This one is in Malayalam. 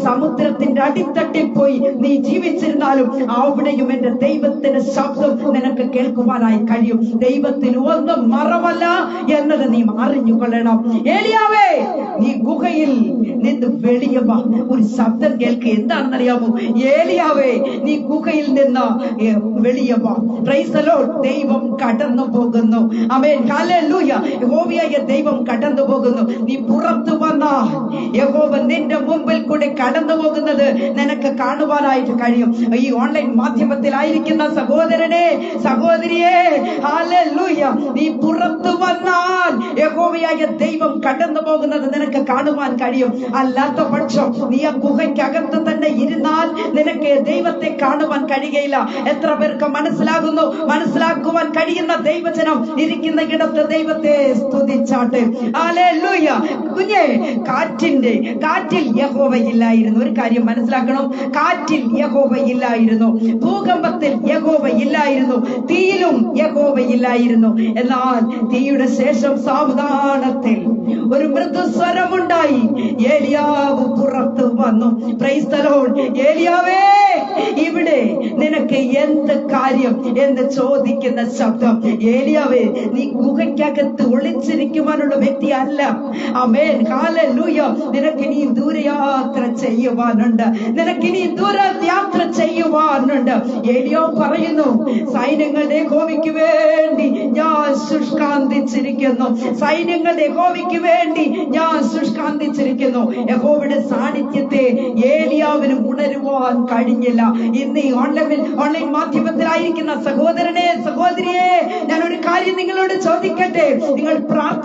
സമുദ്രത്തിന്റെ അടിത്തട്ടിൽ പോയി നീ ജീവിച്ചിരുന്നാലും അവിടെയും എന്റെ ദൈവത്തിന്റെ ശബ്ദം നിനക്ക് കേൾക്കുവാനായി കഴിയും. ദൈവത്തിന് ഒന്നും മറവല്ല എന്നത് നീ അറിഞ്ഞുകൊള്ളണം. ഏലിയാവേ, നീ ഗുഹയിൽ നിന്ന് വെളിയെ വാ. ഒരു ശബ്ദം കേൾക്കുക. എന്താണെന്നറിയാമോ? ഏലിയാവേ, നീ ഗുഹയിൽ നിന്ന് വെളിയെ വാ. Praise the Lord. ദൈവം കടന്നു പോകുന്നു. ആമേൻ, ഹല്ലേലൂയ. യഹോവയായ ദൈവം കടന്നു പോകുന്നു. നീ പുറത്തു വന്നാൽ യഹോവ നിന്റെ മുമ്പിൽ കൂടെ കടന്നു പോകുന്നത് നിനക്ക് കാണുവാനായിട്ട് കഴിയും. ഈ ഓൺലൈൻ മാധ്യമത്തിലായിരിക്കുന്ന സഹോദരനെ, സഹോദരിയെ, ഹല്ലേലൂയ, നീ പുറത്തു വന്നാൽ യഹോവയായ ദൈവം കടന്നു പോകുന്നത് നിനക്ക് കാണുവാൻ കഴിയും. അല്ലാത്ത പക്ഷം നീ ആ ഗുഹയ്ക്കകത്ത് തന്നെ ഇരുന്നാൽ നിനക്ക് ദൈവത്തെ കാണുവാൻ കഴിയുകയില്ല. എത്ര പേർക്ക് മനസ്സിലാകുന്നു? മനസ്സിലാക്കുവാൻ കഴിയുന്ന ദൈവജനം ഇരിക്കുന്ന ഇടത്ത് ദൈവത്തെ സ്തുതിച്ചാട്ടെ. ഹല്ലേലൂയ. കുഞ്ഞേ, കാറ്റിൽ യഹോവയില്ലായിരുന്നു. ഒരു കാര്യം മനസ്സിലാക്കണം, കാറ്റിൽ യഹോവയില്ലായിരുന്നു, ഭൂകമ്പത്തിൽ യഹോവയില്ലായിരുന്നു, തീയിലും യഹോവയില്ലായിരുന്നു. എന്നാൽ തീയുടെ ശേഷം സാവധാനത്തിൽ ഒരു മൃദുസ്വരമുണ്ടായി. ഏലിയാവ് പുറത്തു വന്നു. Praise the Lord. ഏലിയാവേ, ഇവിടെ നിനക്ക് എന്ത് കാര്യം എന്ന് ചോദിക്കുന്ന ശബ്ദം. ഏലിയാവേ, നീ ഗുഹയ്ക്കകത്ത് ഒളിച്ചിരിക്കുവാനുള്ള വ്യക്തി അല്ല. ആമേൻ, ഹല്ലേലൂയ. നിനക്ക് ഇനി ദൂരയാത്ര ചെയ്യുവാനുണ്ട്. ഏലിയാവ് പറയുന്നു, സൈന്യങ്ങളുടെ യഹോവയ്ക്ക് വേണ്ടി ഞാൻ ശുഷ്കാന്തിച്ചിരിക്കുന്നു. യഹോവയുടെ സാന്നിധ്യത്തെ ഏലിയാവിന് ഉണരുവാൻ കഴിഞ്ഞില്ല. ഇന്ന് ഈ ഓൺലൈൻ മാധ്യമത്തിലായിരിക്കുന്ന സഹോദരനെ, സഹോദരിയെ, ഞാൻ ഒരു കാര്യം നിങ്ങളോട് ചോദിക്കട്ടെ. നിങ്ങൾ